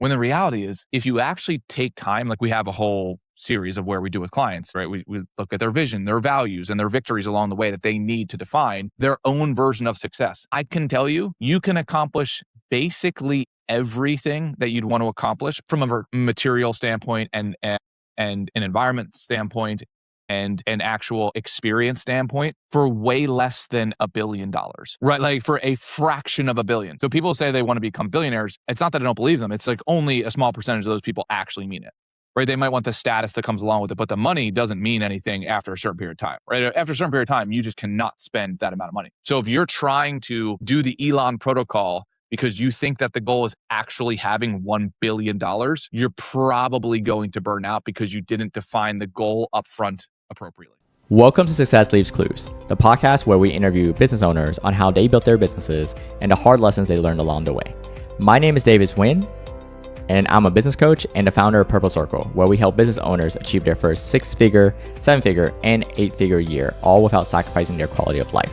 When the reality is, if you actually take time, like we have a whole series of where we do with clients, right? We look at their vision, their values, and their victories along the way that they need to define their own version of success. I can tell you, you can accomplish basically everything that you'd want to accomplish from a material standpoint and an environment standpoint and an actual experience standpoint for way less than $1 billion, right? Like for a fraction of $1 billion. So people say they want to become billionaires. It's not that I don't believe them. It's like only a small percentage of those people actually mean it, right? They might want the status that comes along with it, but the money doesn't mean anything after a certain period of time, right? After a certain period of time, you just cannot spend that amount of money. So if you're trying to do the Elon protocol because you think that the goal is actually having $1 billion, you're probably going to burn out because you didn't define the goal upfront appropriately. Welcome to Success Leaves Clues, the podcast where we interview business owners on how they built their businesses and the hard lessons they learned along the way. My name is David Wynn, and I'm a business coach and the founder of Purple Circle, where we help business owners achieve their first 6-figure, 7-figure, and 8-figure year, all without sacrificing their quality of life.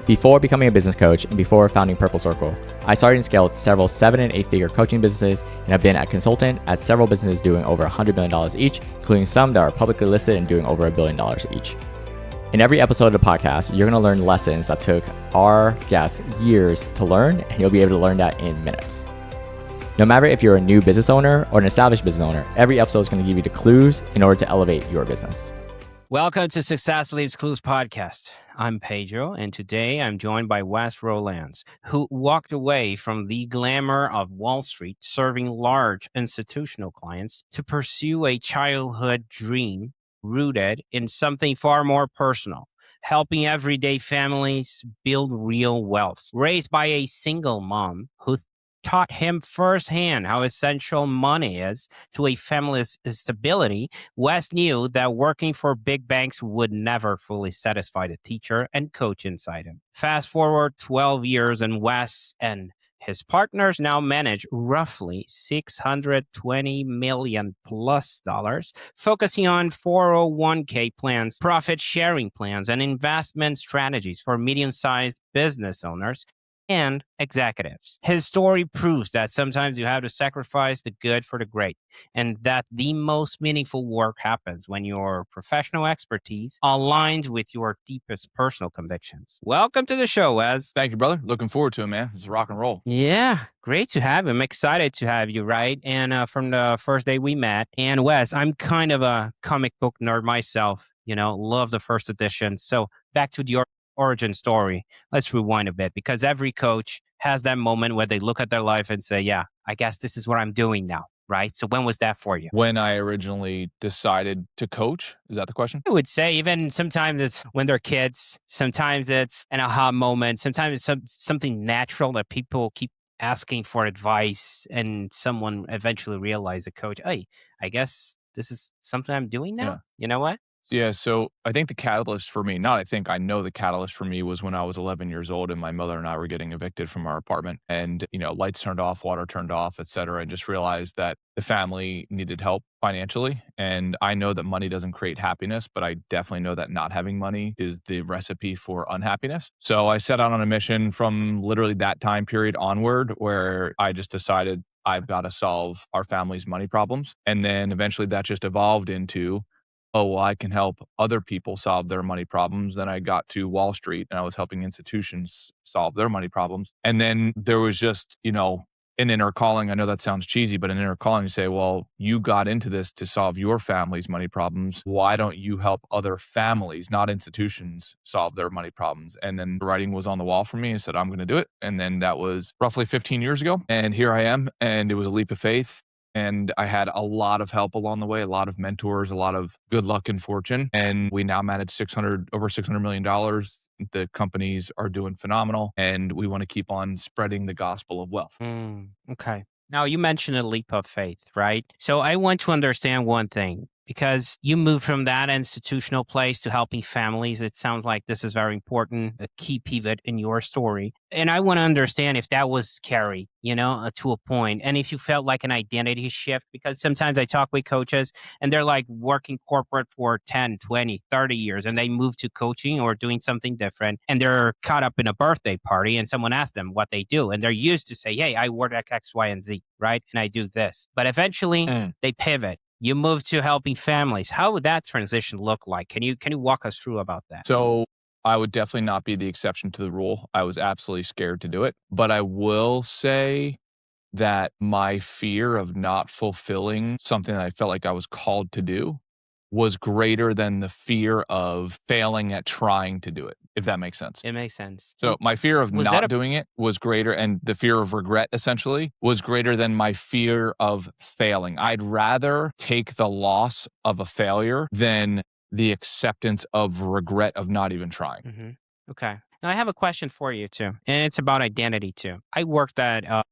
Before becoming a business coach and before founding Purple Circle, I started and scaled several 7- and 8-figure coaching businesses, and have been a consultant at several businesses doing over $100 million each, including some that are publicly listed and doing over $1 billion each. In every episode of the podcast, you're going to learn lessons that took our guests years to learn, and you'll be able to learn that in minutes. No matter if you're a new business owner or an established business owner, every episode is going to give you the clues in order to elevate your business. Welcome to Success Leaves Clues podcast. I'm Pedro, and today I'm joined by Wes Rowlands, who walked away from the glamour of Wall Street, serving large institutional clients, to pursue a childhood dream rooted in something far more personal, helping everyday families build real wealth. Raised by a single mom who taught him firsthand how essential money is to a family's stability, Wes knew that working for big banks would never fully satisfy the teacher and coach inside him. Fast forward 12 years, and Wes and his partners now manage roughly $620 million plus, focusing on 401k plans, profit sharing plans, and investment strategies for medium-sized business owners and executives. His story proves that sometimes you have to sacrifice the good for the great, and that the most meaningful work happens when your professional expertise aligns with your deepest personal convictions. Welcome to the show, Wes. Thank you, brother. Looking forward to it, man. This is rock and roll. Yeah, great to have you. I'm excited to have you, right? And from the first day we met, and Wes, I'm kind of a comic book nerd myself, love the first edition. So back to the origin story. Let's rewind a bit, because every coach has that moment where they look at their life and say, yeah, I guess this is what I'm doing now, right? So when was that for you? When I originally decided to coach, is that the question? I would say even sometimes it's when they're kids, sometimes it's an aha moment, sometimes it's something natural that people keep asking for advice, and someone eventually realizes, a coach, hey, I guess this is something I'm doing now. Yeah. You know what? Yeah, so I think the catalyst for me, I know the catalyst for me was when I was 11 years old and my mother and I were getting evicted from our apartment, and, lights turned off, water turned off, et cetera, and just realized that the family needed help financially. And I know that money doesn't create happiness, but I definitely know that not having money is the recipe for unhappiness. So I set out on a mission from literally that time period onward, where I just decided I've got to solve our family's money problems. And then eventually that just evolved into, oh, well, I can help other people solve their money problems. Then I got to Wall Street and I was helping institutions solve their money problems. And then there was just, an inner calling. I know that sounds cheesy, but an inner calling to say, well, you got into this to solve your family's money problems. Why don't you help other families, not institutions, solve their money problems? And then the writing was on the wall for me. I said, I'm going to do it. And then that was roughly 15 years ago. And here I am. And it was a leap of faith. And I had a lot of help along the way, a lot of mentors, a lot of good luck and fortune. And we now manage over $600 million. The companies are doing phenomenal, and we want to keep on spreading the gospel of wealth. Okay. Now, you mentioned a leap of faith, right? So I want to understand one thing. because you moved from that institutional place to helping families. It sounds like this is very important, a key pivot in your story. And I want to understand if that was scary, to a point, and if you felt like an identity shift, because sometimes I talk with coaches and they're like working corporate for 10, 20, 30 years and they move to coaching or doing something different and they're caught up in a birthday party and someone asks them what they do. And they're used to say, hey, I work at X, Y, and Z, right? And I do this. But eventually they pivot. You move to helping families. How would that transition look like? Can you walk us through about that? So I would definitely not be the exception to the rule. I was absolutely scared to do it. But I will say that my fear of not fulfilling something that I felt like I was called to do was greater than the fear of failing at trying to do it, if that makes sense. It makes sense. So my fear of Was not doing it was greater, and the fear of regret essentially was greater than my fear of failing. I'd rather take the loss of a failure than the acceptance of regret of not even trying. Okay. Now I have a question for you too, and it's about identity too. I worked at a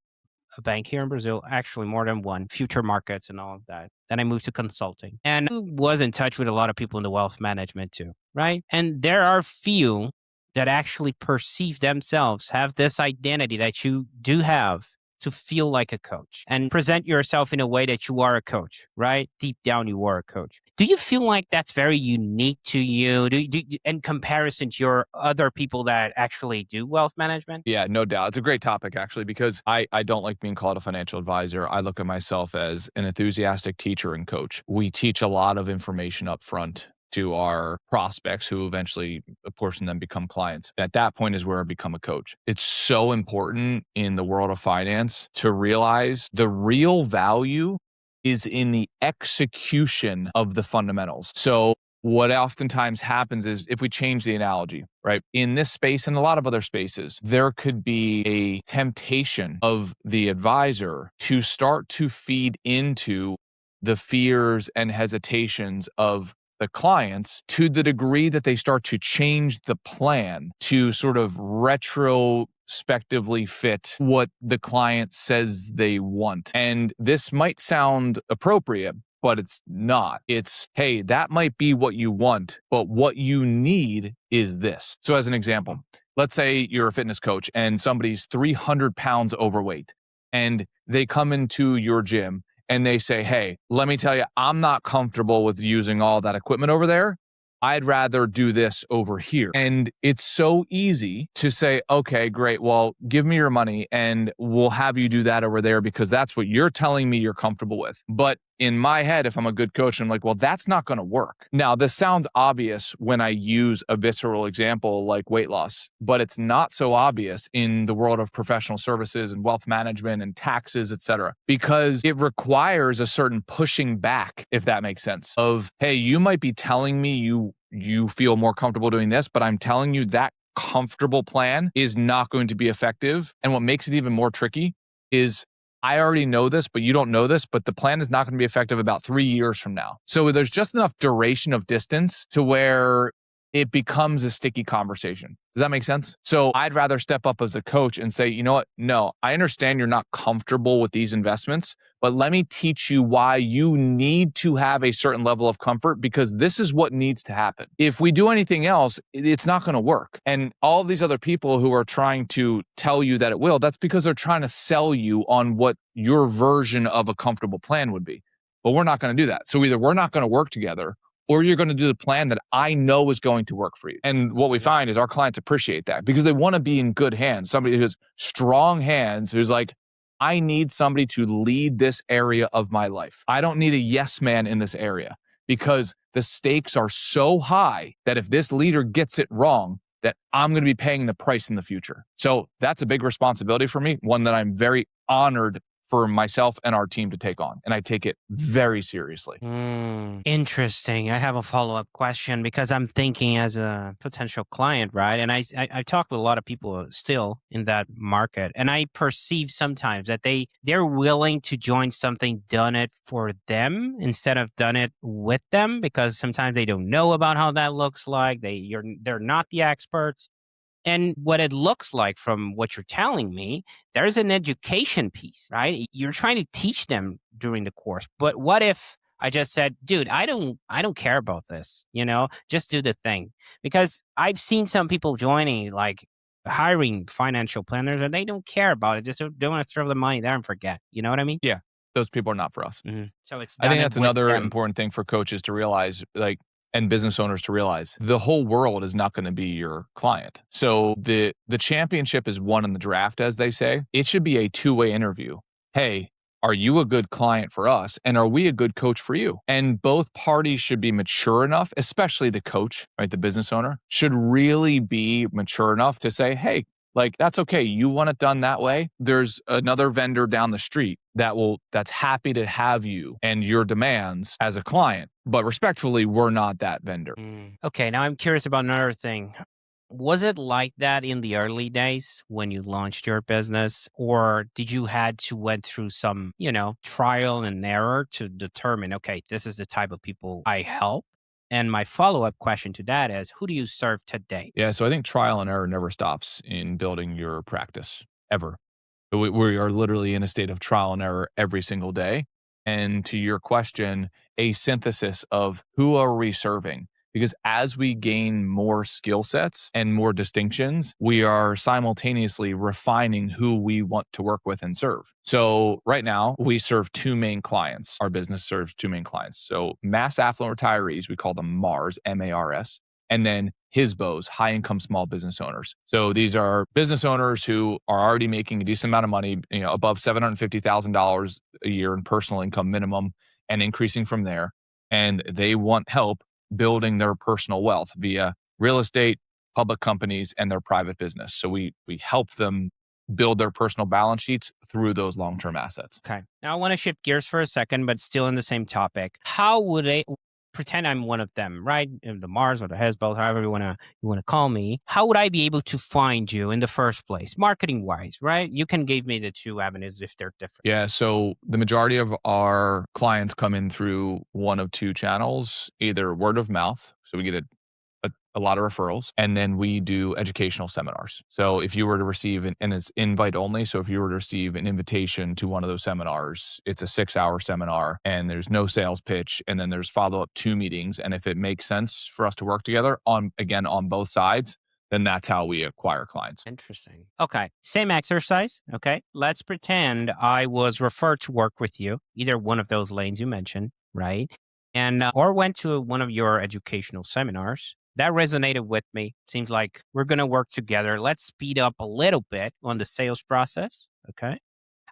bank here in Brazil, actually more than one, future markets and all of that. Then I moved to consulting and was in touch with a lot of people in the wealth management too, right? And there are few that actually perceive themselves, have this identity that you do have to feel like a coach and present yourself in a way that you are a coach, right? Deep down, you are a coach. Do you feel like that's very unique to you in comparison to your other people that actually do wealth management? Yeah, no doubt. It's a great topic, actually, because I don't like being called a financial advisor. I look at myself as an enthusiastic teacher and coach. We teach a lot of information up front to our prospects who eventually, a portion of them become clients. At that point is where I become a coach. It's so important in the world of finance to realize the real value is in the execution of the fundamentals. So what oftentimes happens is if we change the analogy, right? In this space and a lot of other spaces, there could be a temptation of the advisor to start to feed into the fears and hesitations of the clients to the degree that they start to change the plan to sort of retrospectively fit what the client says they want. And this might sound appropriate, but it's not. It's, hey, that might be what you want, but what you need is this. So as an example, let's say you're a fitness coach and somebody's 300 pounds overweight and they come into your gym and they say, hey, let me tell you, I'm not comfortable with using all that equipment over there. I'd rather do this over here. And it's so easy to say, okay, great. Well, give me your money and we'll have you do that over there because that's what you're telling me you're comfortable with. But in my head, if I'm a good coach, I'm like, well, that's not going to work. Now, this sounds obvious when I use a visceral example like weight loss, but it's not so obvious in the world of professional services and wealth management and taxes, et cetera, because it requires a certain pushing back, if that makes sense, of, hey, you might be telling me you feel more comfortable doing this, but I'm telling you that comfortable plan is not going to be effective. And what makes it even more tricky is I already know this, but you don't know this, but the plan is not going to be effective about 3 years from now. So there's just enough duration of distance to where it becomes a sticky conversation. Does that make sense? So I'd rather step up as a coach and say, you know what? No, I understand you're not comfortable with these investments, but let me teach you why you need to have a certain level of comfort because this is what needs to happen. If we do anything else, it's not going to work. And all of these other people who are trying to tell you that it will, that's because they're trying to sell you on what your version of a comfortable plan would be. But we're not going to do that. So either we're not going to work together or you're going to do the plan that I know is going to work for you. And what we find is our clients appreciate that because they want to be in good hands. Somebody who has strong hands, who's like, I need somebody to lead this area of my life. I don't need a yes man in this area because the stakes are so high that if this leader gets it wrong, that I'm going to be paying the price in the future. So that's a big responsibility for me, one that I'm very honored for myself and our team to take on. And I take it very seriously. Interesting. I have a follow-up question because I'm thinking as a potential client, right? And I talk with a lot of people still in that market. And I perceive sometimes that they're willing to join something done it for them instead of done it with them because sometimes they don't know about how that looks like. They're not the experts. And what it looks like from what you're telling me, there's an education piece, right? You're trying to teach them during the course. But what if I just said, dude, I don't care about this, just do the thing. Because I've seen some people joining, like hiring financial planners, and they don't care about it. Just they want to throw the money there and forget. You know what I mean? Yeah, those people are not for us. So it's I done think it that's with another them. important thing for coaches to realize, like, and business owners to realize. The whole world is not gonna be your client. So the championship is won in the draft, as they say. It should be a two-way interview. "Hey, are you a good client for us, and are we a good coach for you?" And both parties should be mature enough, especially the coach, right, the business owner, should really be mature enough to say, "Hey, like, that's okay. You want it done that way. There's another vendor down the street that's happy to have you and your demands as a client. But respectfully, we're not that vendor." Okay, now I'm curious about another thing. Was it like that in the early days when you launched your business, or did you had to went through some, trial and error to determine, okay, this is the type of people I help? And my follow-up question to that is, who do you serve today? Yeah, so I think trial and error never stops in building your practice, ever. We are literally in a state of trial and error every single day. And to your question, a synthesis of who are we serving? Because as we gain more skill sets and more distinctions, we are simultaneously refining who we want to work with and serve. So right now, we serve two main clients. Our business serves two main clients. So mass affluent retirees, we call them MARS, MARS, and then HISBOs, high income small business owners. So these are business owners who are already making a decent amount of money, above $750,000 a year in personal income minimum and increasing from there. And they want help building their personal wealth via real estate, public companies, and their private business. So we help them build their personal balance sheets through those long-term assets. Okay. Now I want to shift gears for a second, but still in the same topic. How would I pretend I'm one of them, right? The Mars or the Hezbollah, however you want to call me. How would I be able to find you in the first place, marketing wise, right? You can give me the two avenues if they're different. Yeah, so the majority of our clients come in through one of two channels, either word of mouth. So we get a lot of referrals, and then we do educational seminars. So if you were to receive and it's invite only. So if you were to receive an invitation to one of those seminars, it's a 6-hour seminar and there's no sales pitch. And then there's follow-up 2 meetings. And if it makes sense for us to work together on both sides, then that's how we acquire clients. Interesting. Okay. Same exercise. Okay. Let's pretend I was referred to work with you, either one of those lanes you mentioned, right? And, or went to one of your educational seminars. That resonated with me. Seems like we're going to work together. Let's speed up a little bit on the sales process. Okay.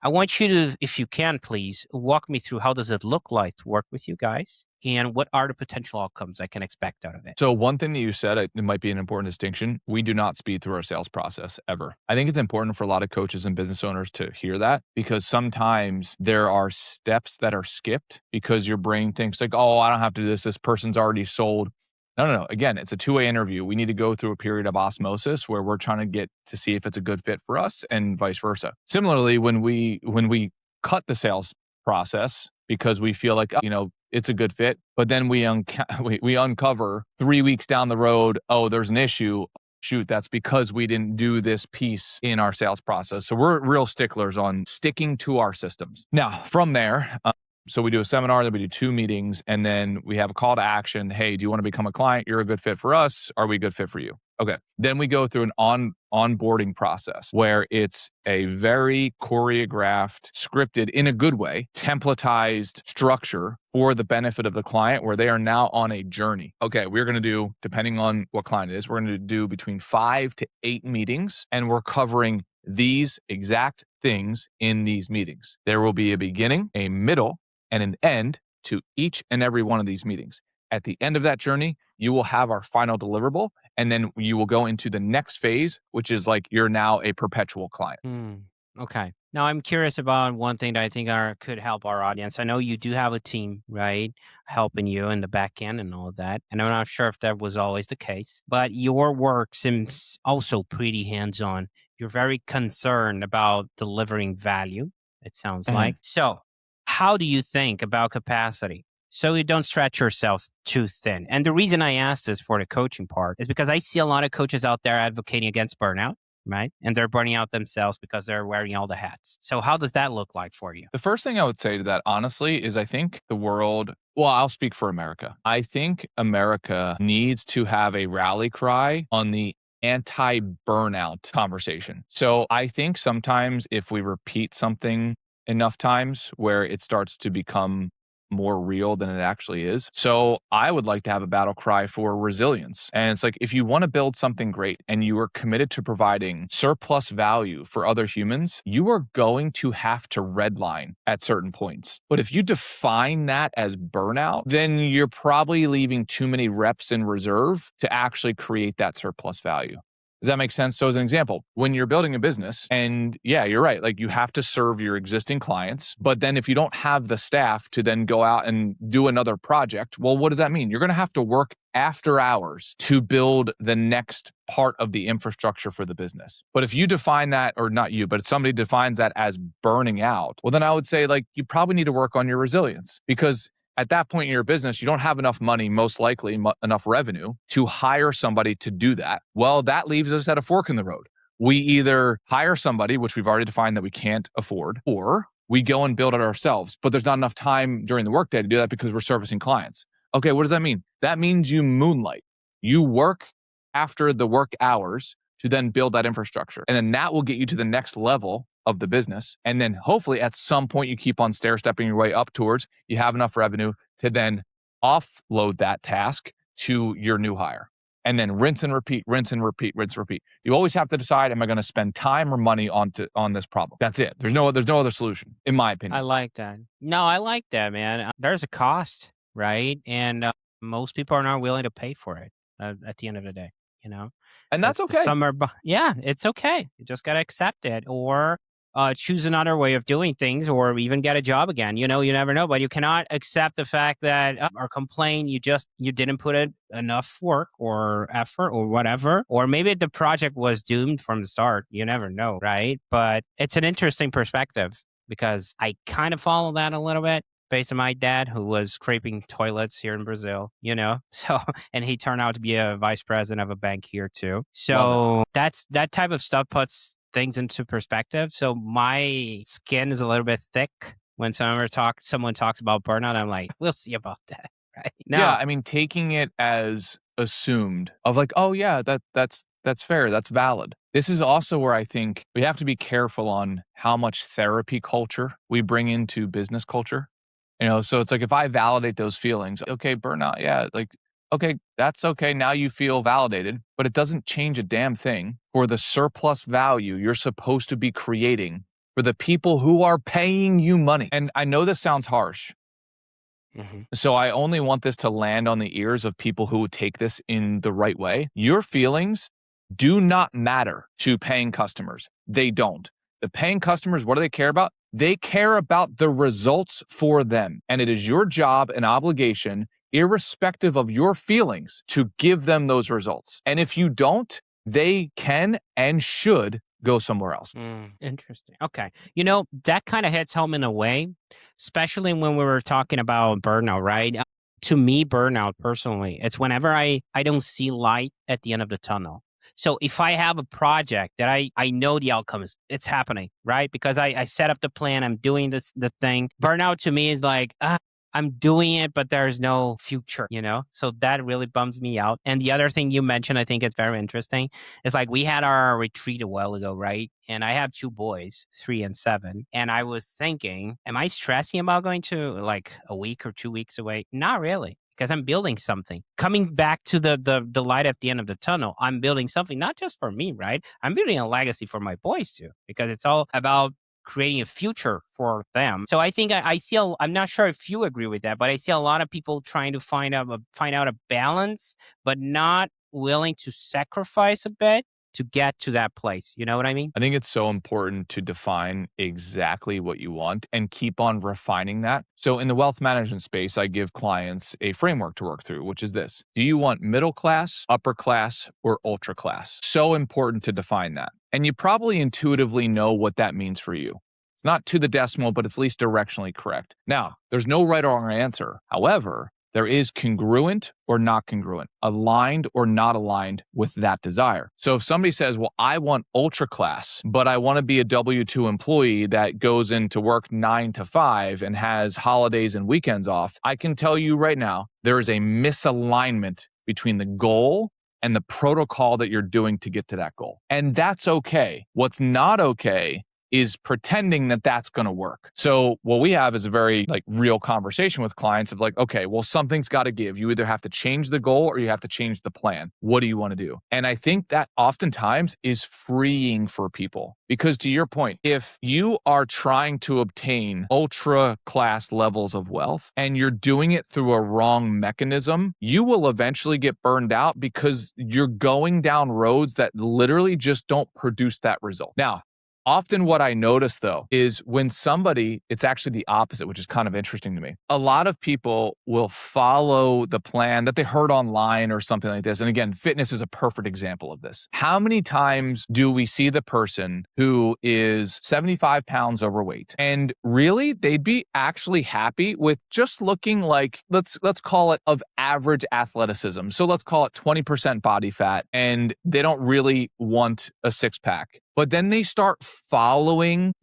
I want you to, if you can, please walk me through how does it look like to work with you guys and what are the potential outcomes I can expect out of it? So one thing that you said, it might be an important distinction. We do not speed through our sales process ever. I think it's important for a lot of coaches and business owners to hear that because sometimes there are steps that are skipped because your brain thinks like, oh, I don't have to do this. This person's already sold. No. Again, it's a two-way interview. We need to go through a period of osmosis where we're trying to get to see if it's a good fit for us and vice versa. Similarly, when we cut the sales process because we feel like, it's a good fit, but then we uncover 3 weeks down the road, oh, there's an issue. Shoot, that's because we didn't do this piece in our sales process. So we're real sticklers on sticking to our systems. Now, from there, so we do a seminar, then we do 2 meetings, and then we have a call to action. Hey, do you want to become a client? You're a good fit for us. Are we a good fit for you? Okay. Then we go through an onboarding process where it's a very choreographed, scripted, in a good way, templatized structure for the benefit of the client where they are now on a journey. Okay, we're going to do, depending on what client it is, we're going to do between 5 to 8 meetings, and we're covering these exact things in these meetings. There will be a beginning, a middle, and an end to each and every one of these meetings. At the end of that journey, you will have our final deliverable, and then you will go into the next phase, which is like you're now a perpetual client. Okay. Now I'm curious about one thing that I think could help our audience. I know you do have a team, right, helping you in the back end and all of that. And I'm not sure if that was always the case, but your work seems also pretty hands-on. You're very concerned about delivering value, it sounds like. So how do you think about capacity so you don't stretch yourself too thin? And the reason I asked this for the coaching part is because I see a lot of coaches out there advocating against burnout, right? And they're burning out themselves because they're wearing all the hats. So how does that look like for you? The first thing I would say to that, honestly, is I think the world, Well, I'll speak for America. I think America needs to have a rally cry on the anti-burnout conversation. So I think sometimes if we repeat something enough times where it starts to become more real than it actually is. So I would like to have a battle cry for resilience. And it's like, if you want to build something great and you are committed to providing surplus value for other humans, you are going to have to redline at certain points. But if you define that as burnout, then you're probably leaving too many reps in reserve to actually create that surplus value. Does that make sense? So as an example, when you're building a business and yeah, you're right. Like you have to serve your existing clients, but then if you don't have the staff to then go out and do another project, well, what does that mean? You're going to have to work after hours to build the next part of the infrastructure for the business. But if you define that, or not you, but somebody defines that as burning out, well, then I would say like you probably need to work on your resilience, because at that point in your business, you don't have enough money, most likely enough revenue to hire somebody to do that. Well, that leaves us at a fork in the road. We either hire somebody, which we've already defined that we can't afford, or we go and build it ourselves, but there's not enough time during the workday to do that because we're servicing clients. Okay, what does that mean? That means you moonlight. You work after the work hours to then build that infrastructure. And then that will get you to the next level of the business. And then hopefully at some point you keep on stair stepping your way up towards you have enough revenue to then offload that task to your new hire. And then rinse and repeat, rinse and repeat, rinse and repeat. You always have to decide, am I going to spend time or money on this problem? That's it. There's no other solution, in my opinion. I like that. No, I like that, man. There's a cost, right? And most people are not willing to pay for it at the end of the day, you know? And that's okay. Yeah, it's okay. You just got to accept it, or choose another way of doing things, or even get a job again. You know, you never know, but you cannot accept the fact that or complain you didn't put in enough work or effort or whatever, or maybe the project was doomed from the start. You never know, right? But it's an interesting perspective because I kind of follow that a little bit based on my dad, who was scraping toilets here in Brazil, you know? So, and he turned out to be a vice president of a bank here too. So that type of stuff puts things into perspective. So my skin is a little bit thick when someone talks about burnout. I'm like, we'll see about that. Right? Yeah, I mean, taking it as assumed of like, oh yeah, that's fair, that's valid. This is also where I think we have to be careful on how much therapy culture we bring into business culture. You know, so it's like if I validate those feelings, okay, burnout, yeah, like, okay, that's okay. Now you feel validated, but it doesn't change a damn thing for the surplus value you're supposed to be creating for the people who are paying you money. And I know this sounds harsh. Mm-hmm. So I only want this to land on the ears of people who would take this in the right way. Your feelings do not matter to paying customers. They don't. The paying customers, what do they care about? They care about the results for them. And it is your job and obligation, irrespective of your feelings, to give them those results. And if you don't, they can and should go somewhere else. Interesting. Okay. You know, that kind of hits home in a way, especially when we were talking about burnout, right? To me, burnout personally, it's whenever I don't see light at the end of the tunnel. So if I have a project that I know the outcome it's happening, right? Because I set up the plan, I'm doing the thing. Burnout to me is like, I'm doing it, but there's no future, you know? So that really bums me out. And the other thing you mentioned, I think it's very interesting. It's like we had our retreat a while ago, right? And I have 2 boys, 3 and 7. And I was thinking, am I stressing about going to like a week or 2 weeks away? Not really. Because I'm building something. Coming back to the light at the end of the tunnel, I'm building something not just for me, right? I'm building a legacy for my boys too, because it's all about creating a future for them. So I think I see. I'm not sure if you agree with that, but I see a lot of people trying to find out a balance, but not willing to sacrifice a bit to get to that place. You know what I mean? I think it's so important to define exactly what you want and keep on refining that. So in the wealth management space, I give clients a framework to work through, which is this. Do you want middle class, upper class, or ultra class? So important to define that. And you probably intuitively know what that means for you. It's not to the decimal, but it's at least directionally correct. Now, there's no right or wrong answer. However, There is congruent or not congruent, aligned or not aligned with that desire. So if somebody says, well, I want ultra class, but I want to be a W-2 employee that goes into work 9 to 5 and has holidays and weekends off, I can tell you right now, there is a misalignment between the goal and the protocol that you're doing to get to that goal. And that's okay. What's not okay is pretending that that's going to work. So what we have is a very real conversation with clients of okay, well, something's got to give. You either have to change the goal or you have to change the plan. What do you want to do? And I think that oftentimes is freeing for people because to your point, if you are trying to obtain ultra class levels of wealth and you're doing it through a wrong mechanism, you will eventually get burned out because you're going down roads that literally just don't produce that result. Now, often what I notice though is when somebody, it's actually the opposite, which is kind of interesting to me. A lot of people will follow the plan that they heard online or something like this. And again, fitness is a perfect example of this. How many times do we see the person who is 75 pounds overweight and really they'd be actually happy with just looking like, let's call it of average athleticism. So let's call it 20% body fat and they don't really want a six pack. But then they start following,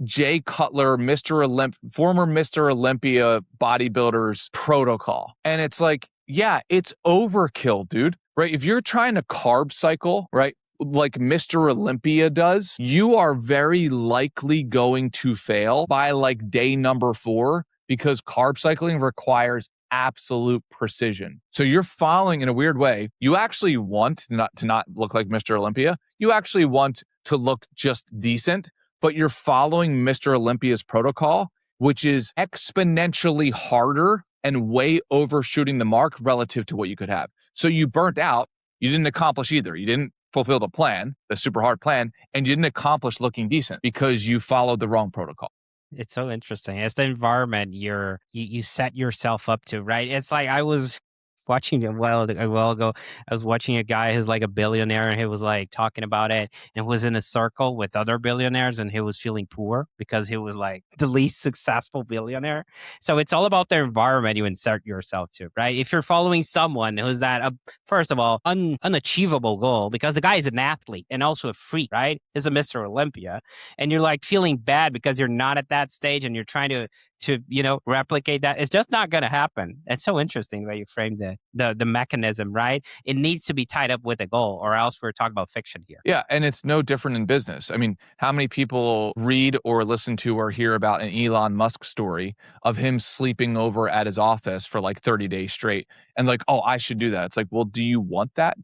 Jay Cutler, former Mr. Olympia bodybuilder's protocol. And it's yeah, it's overkill, dude, right? If you're trying to carb cycle, right, like Mr. Olympia does, you are very likely going to fail by day number 4 because carb cycling requires absolute precision. So you're following in a weird way. You actually want to not look like Mr. Olympia. You actually want to look just decent, but you're following Mr. Olympia's protocol, which is exponentially harder and way overshooting the mark relative to what you could have. So you burnt out. You didn't accomplish either. You didn't fulfill the plan, the super hard plan, and you didn't accomplish looking decent because you followed the wrong protocol. It's so interesting. It's the environment you set yourself up to, right? It's like I was watching a while ago. I was watching a guy who's a billionaire, and he was talking about it, and was in a circle with other billionaires, and he was feeling poor because he was the least successful billionaire. So it's all about the environment you insert yourself to, right? If you're following someone who's first of all, unachievable goal, because the guy is an athlete and also a freak, right? Is a Mr. Olympia, and you're feeling bad because you're not at that stage, and you're trying to replicate that. It's just not going to happen. It's so interesting the way you frame the mechanism, right? It needs to be tied up with a goal, or else we're talking about fiction here. Yeah, and it's no different in business. I mean, how many people read or listen to or hear about an Elon Musk story of him sleeping over at his office for 30 days straight and oh, I should do that. It's well, do you want that?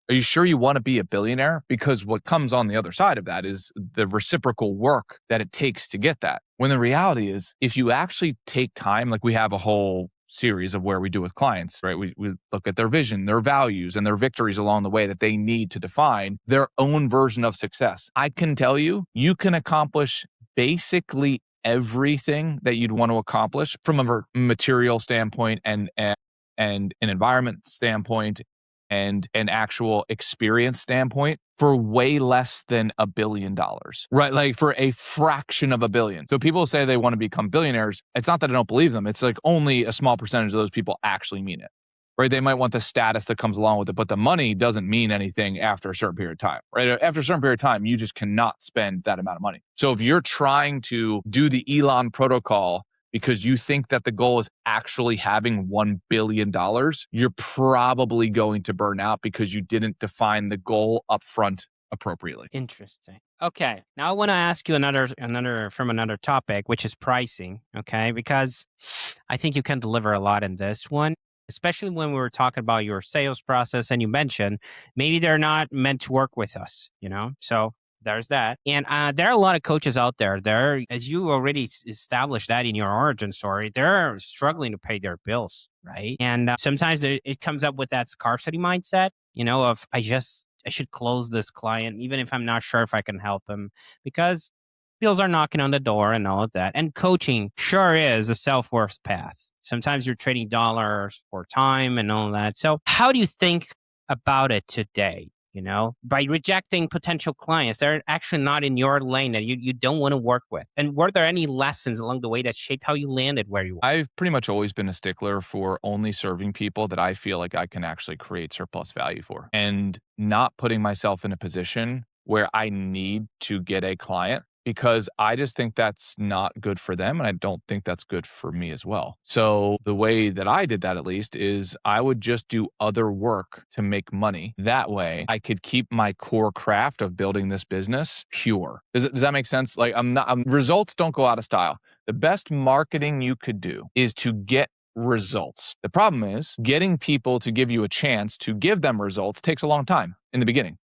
Are you sure you want to be a billionaire? Because what comes on the other side of that is the reciprocal work that it takes to get that. When the reality is, if you actually take time, we have a whole series of where we do with clients, right? We look at their vision, their values, and their victories along the way that they need to define their own version of success. I can tell you, you can accomplish basically everything that you'd want to accomplish from a material standpoint and an environment standpoint and an actual experience standpoint for way less than $1 billion, right? For a fraction of $1 billion. So people say they want to become billionaires. It's not that I don't believe them. It's only a small percentage of those people actually mean it, right? They might want the status that comes along with it, but the money doesn't mean anything after a certain period of time, right? After a certain period of time, you just cannot spend that amount of money. So if you're trying to do the Elon protocol because you think that the goal is actually having $1 billion, you're probably going to burn out because you didn't define the goal up front appropriately. Interesting. Okay. Now I want to ask you another from another topic, which is pricing. Okay. Because I think you can deliver a lot in this one, especially when we were talking about your sales process and you mentioned maybe they're not meant to work with us, So there's that. And there are a lot of coaches out there. As you already established that in your origin story, they're struggling to pay their bills, right? And sometimes it comes up with that scarcity mindset, of I should close this client, even if I'm not sure if I can help him, because bills are knocking on the door and all of that. And coaching sure is a self-worth path. Sometimes you're trading dollars for time and all that. So how do you think about it today? by rejecting potential clients that are actually not in your lane that you don't want to work with? And were there any lessons along the way that shaped how you landed where you are? I've pretty much always been a stickler for only serving people that I feel like I can actually create surplus value for, and not putting myself in a position where I need to get a client, because I just think that's not good for them. And I don't think that's good for me as well. So the way that I did that, at least, is I would just do other work to make money. That way I could keep my core craft of building this business pure. Does that make sense? Like, results don't go out of style. The best marketing you could do is to get results. The problem is getting people to give you a chance to give them results takes a long time in the beginning.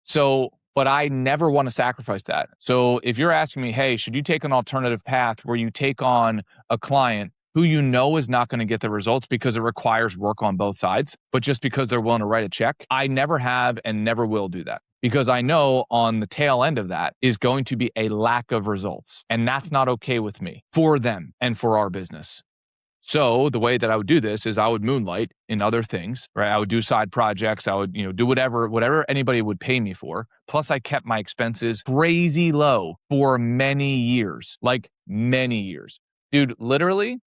But I never want to sacrifice that. So if you're asking me, hey, should you take an alternative path where you take on a client who you know is not going to get the results because it requires work on both sides, but just because they're willing to write a check, I never have and never will do that. Because I know on the tail end of that is going to be a lack of results. And that's not okay with me, for them and for our business. So the way that I would do this is I would moonlight in other things, right? I would do side projects. I would, do whatever anybody would pay me for. Plus I kept my expenses crazy low for many years, like many years. Dude, literally,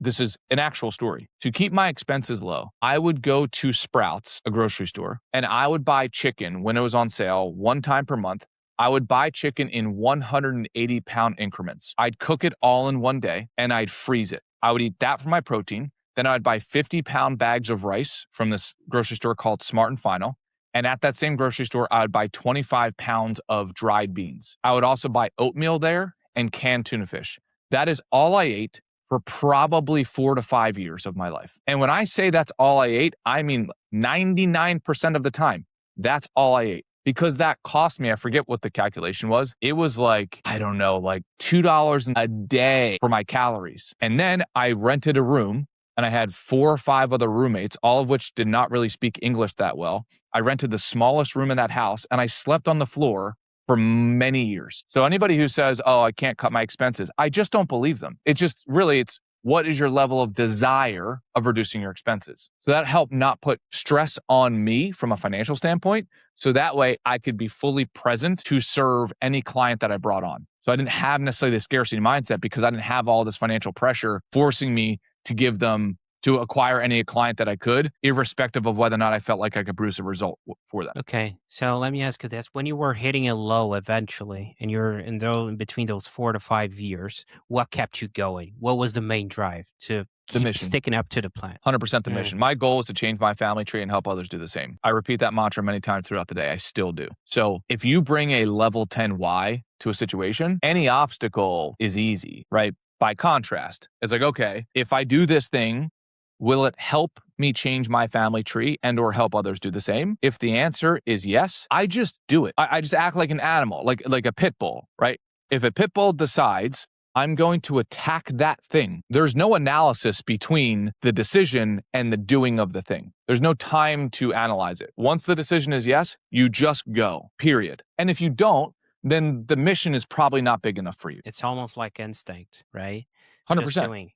this is an actual story. To keep my expenses low, I would go to Sprouts, a grocery store, and I would buy chicken when it was on sale 1 time per month. I would buy chicken in 180-pound increments. I'd cook it all in one day and I'd freeze it. I would eat that for my protein. Then I'd buy 50-pound bags of rice from this grocery store called Smart and Final. And at that same grocery store, I would buy 25 pounds of dried beans. I would also buy oatmeal there and canned tuna fish. That is all I ate for probably 4 to 5 years of my life. And when I say that's all I ate, I mean 99% of the time, that's all I ate. Because that cost me, I forget what the calculation was. It was like, I don't know, like $2 a day for my calories. And then I rented a room and I had 4 or 5 other roommates, all of which did not really speak English that well. I rented the smallest room in that house and I slept on the floor for many years. So anybody who says, oh, I can't cut my expenses, I just don't believe them. It's what is your level of desire of reducing your expenses? So that helped not put stress on me from a financial standpoint. So that way I could be fully present to serve any client that I brought on. So I didn't have necessarily the scarcity mindset because I didn't have all this financial pressure forcing me to acquire any client that I could, irrespective of whether or not I felt like I could produce a result for that. Okay, so let me ask you this. When you were hitting a low eventually, and you're in between those 4 to 5 years, what kept you going? What was the main drive to keep sticking up to the plan? 100% the mission. My goal is to change my family tree and help others do the same. I repeat that mantra many times throughout the day. I still do. So if you bring a level 10 why to a situation, any obstacle is easy, right? By contrast, it's like, okay, if I do this thing, will it help me change my family tree and or help others do the same? If the answer is yes, I just do it. I just act like an animal, like a pit bull, right? If a pit bull decides I'm going to attack that thing, there's no analysis between the decision and the doing of the thing. There's no time to analyze it. Once the decision is yes, you just go, period. And if you don't, then the mission is probably not big enough for you. It's almost like instinct, right? 100%. Just doing.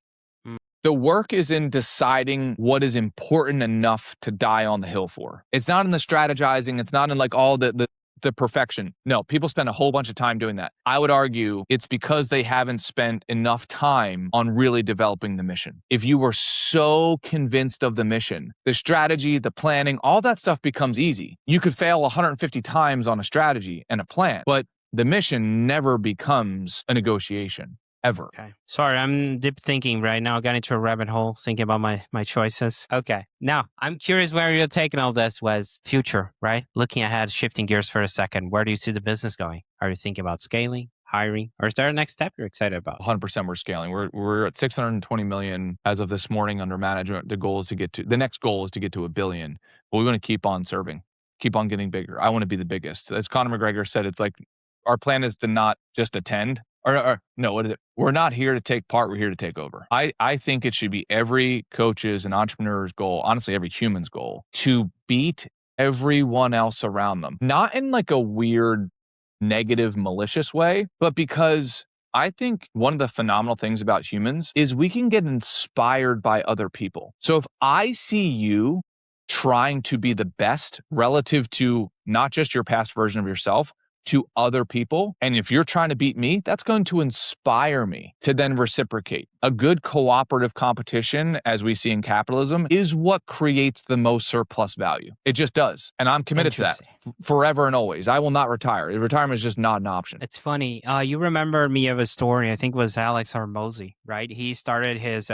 The work is in deciding what is important enough to die on the hill for. It's not in the strategizing. It's not in like all the perfection. No, people spend a whole bunch of time doing that. I would argue it's because they haven't spent enough time on really developing the mission. If you were so convinced of the mission, the strategy, the planning, all that stuff becomes easy. You could fail 150 times on a strategy and a plan, but the mission never becomes a negotiation. Ever. Okay. Sorry, I'm deep thinking right now. I got into a rabbit hole thinking about my choices. Okay. Now, I'm curious where you're taking all this was future, right? Looking ahead, shifting gears for a second. Where do you see the business going? Are you thinking about scaling, hiring, or is there a next step you're excited about? 100% we're scaling. We're at 620 million as of this morning under management. The next goal is to get to $1 billion. But we want to keep on serving, keep on getting bigger. I want to be the biggest. As Conor McGregor said, it's like our plan is to not just attend. No, what is it? We're not here to take part. We're here to take over. I think it should be every coach's and entrepreneur's goal, honestly, every human's goal, to beat everyone else around them. Not in like a weird, negative, malicious way, but because I think one of the phenomenal things about humans is we can get inspired by other people. So if I see you trying to be the best relative to not just your past version of yourself, to other people. And if you're trying to beat me, that's going to inspire me to then reciprocate. A good cooperative competition, as we see in capitalism, is what creates the most surplus value. It just does. And I'm committed to that forever and always. I will not retire. Retirement is just not an option. It's funny. You remember me of a story, I think it was Alex Hormozy, right? He started his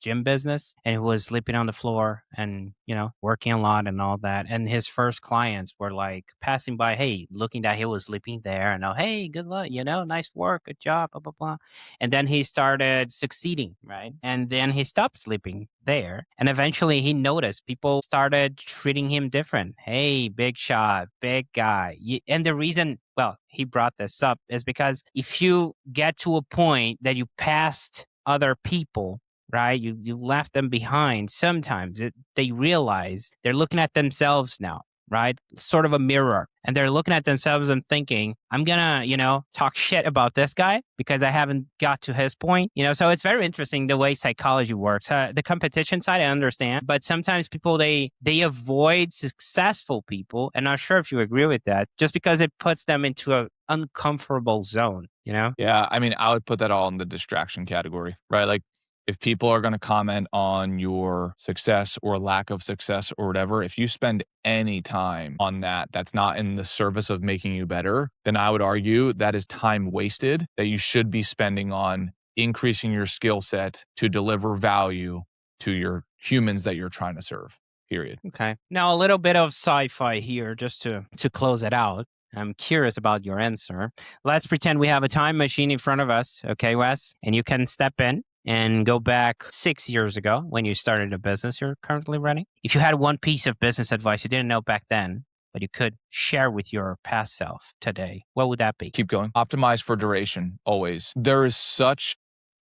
gym business, and he was sleeping on the floor and, working a lot and all that. And his first clients were like passing by, hey, looking that he was sleeping there and, oh, hey, good luck, nice work, good job, blah, blah, blah. And then he started succeeding, right? And then he stopped sleeping there. And eventually he noticed people started treating him different. Hey, big shot, big guy. And the reason, he brought this up is because if you get to a point that you passed other people, right? You left them behind. Sometimes they realize they're looking at themselves now, right? Sort of a mirror. And they're looking at themselves and thinking, I'm going to, talk shit about this guy because I haven't got to his point. So it's very interesting the way psychology works. The competition side, I understand. But sometimes people, they avoid successful people. And I'm not sure if you agree with that, just because it puts them into an uncomfortable zone, Yeah. I mean, I would put that all in the distraction category, right? Like, if people are going to comment on your success or lack of success or whatever, if you spend any time on that, that's not in the service of making you better, then I would argue that is time wasted that you should be spending on increasing your skill set to deliver value to your humans that you're trying to serve, period. Okay. Now, a little bit of sci-fi here just to close it out. I'm curious about your answer. Let's pretend we have a time machine in front of us, okay, Wes? And you can step in and go back 6 years ago when you started a business you're currently running. If you had one piece of business advice you didn't know back then, but you could share with your past self today, what would that be? Keep going. Optimize for duration, always. There is such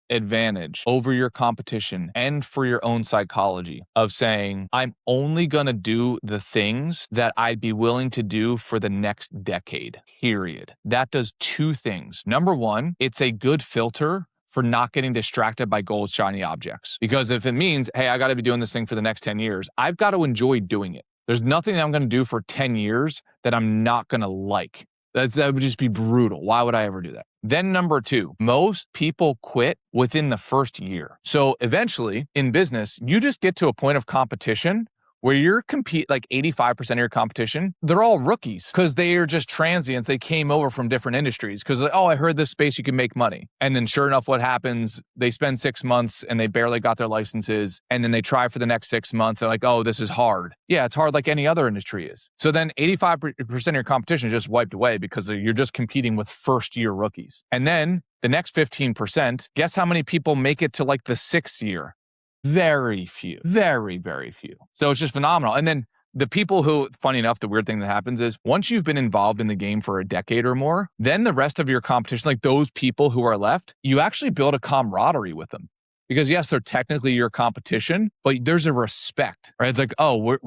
advantage over your competition and for your own psychology of saying, I'm only going to do the things that I'd be willing to do for the next decade, period. That does two things. Number one, it's a good filter for not getting distracted by gold shiny objects. Because if it means, hey, I got to be doing this thing for the next 10 years, I've got to enjoy doing it. There's nothing that I'm going to do for 10 years that I'm not going to like. That would just be brutal. Why would I ever do that? Then number two, most people quit within the first year. So eventually in business, you just get to a point of competition where you're like 85% of your competition, they're all rookies because they are just transients. They came over from different industries because, oh, I heard this space you can make money. And then sure enough, what happens? They spend 6 months and they barely got their licenses. And then they try for the next 6 months. They're like, oh, this is hard. Yeah, it's hard like any other industry is. So then 85% of your competition is just wiped away because you're just competing with first year rookies. And then the next 15%, guess how many people make it to like the 6th year? Very few, very, very few. So it's just phenomenal. And then the people who, funny enough, the weird thing that happens is once you've been involved in the game for a decade or more, then the rest of your competition, like those people who are left, you actually build a camaraderie with them. Because yes, they're technically your competition, but there's a respect, right? It's like, oh,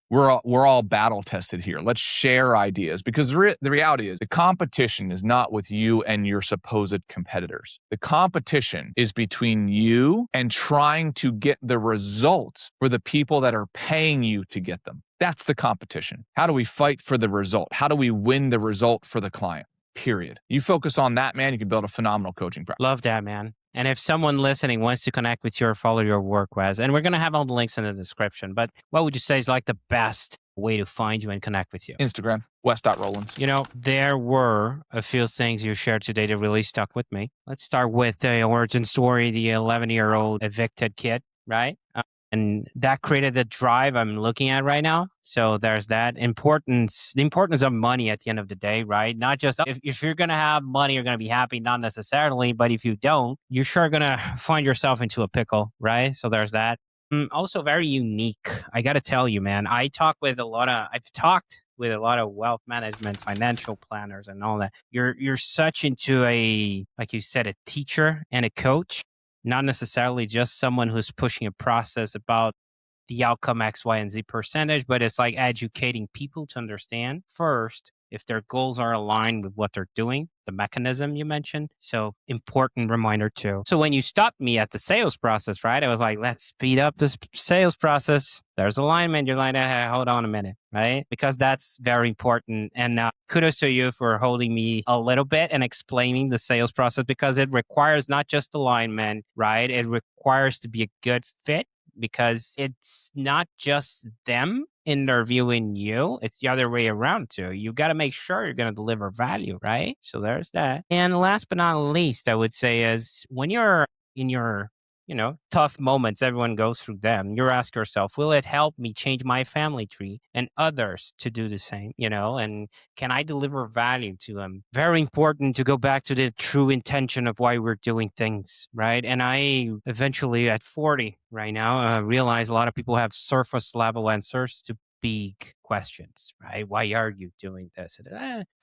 we're all battle tested here. Let's share ideas because the reality is the competition is not with you and your supposed competitors. The competition is between you and trying to get the results for the people that are paying you to get them. That's the competition. How do we fight for the result? How do we win the result for the client? Period. You focus on that, man, you can build a phenomenal coaching practice. Love that, man. And if someone listening wants to connect with you or follow your work, Wes, and we're going to have all the links in the description, but what would you say is like the best way to find you and connect with you? Instagram, Wes.Rowlands. There were a few things you shared today that really stuck with me. Let's start with the origin story, the 11-year-old evicted kid, right? And that created the drive I'm looking at right now. So there's that the importance of money at the end of the day, right? Not just if you're going to have money, you're going to be happy, not necessarily. But if you don't, you're sure going to find yourself into a pickle, right? So there's that. Also very unique. I got to tell you, man, I've talked with a lot of wealth management, financial planners and all that. You're such into like you said, a teacher and a coach. Not necessarily just someone who's pushing a process about the outcome X, Y, and Z percentage, but it's like educating people to understand first if their goals are aligned with what they're doing, the mechanism you mentioned. So important reminder too. So when you stopped me at the sales process, right? I was like, let's speed up this sales process. There's alignment. You're like, hey, hold on a minute, right? Because that's very important. And kudos to you for holding me a little bit and explaining the sales process, because it requires not just alignment, right? It requires to be a good fit, because it's not just them interviewing you, it's the other way around too. You got to make sure you're going to deliver value, right? So there's that. And last but not least, I would say is when you're in your tough moments, everyone goes through them. You ask yourself, will it help me change my family tree and others to do the same? And can I deliver value to them? Very important to go back to the true intention of why we're doing things, right? And I eventually at 40 right now, realize a lot of people have surface level answers to big questions, right? Why are you doing this?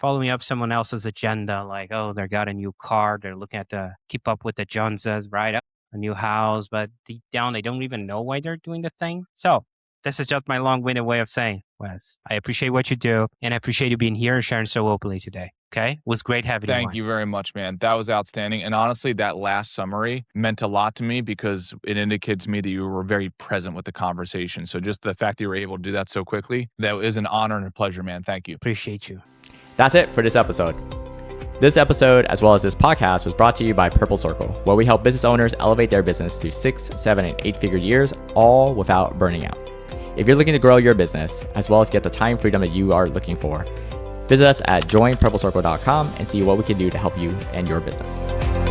Following up someone else's agenda, like, oh, they got a new car, they're looking at the keep up with the Joneses, right? A new house, but deep down, they don't even know why they're doing the thing. So this is just my long-winded way of saying, Wes, I appreciate what you do, and I appreciate you being here and sharing so openly today. Okay? It was great having you on. Thank you very much, man. That was outstanding. And honestly, that last summary meant a lot to me because it indicates to me that you were very present with the conversation. So just the fact that you were able to do that so quickly, that is an honor and a pleasure, man. Thank you. Appreciate you. That's it for this episode. This episode, as well as this podcast, was brought to you by Purple Circle, where we help business owners elevate their business to 6, 7, and 8-figure years, all without burning out. If you're looking to grow your business, as well as get the time freedom that you are looking for, visit us at joinpurplecircle.com and see what we can do to help you and your business.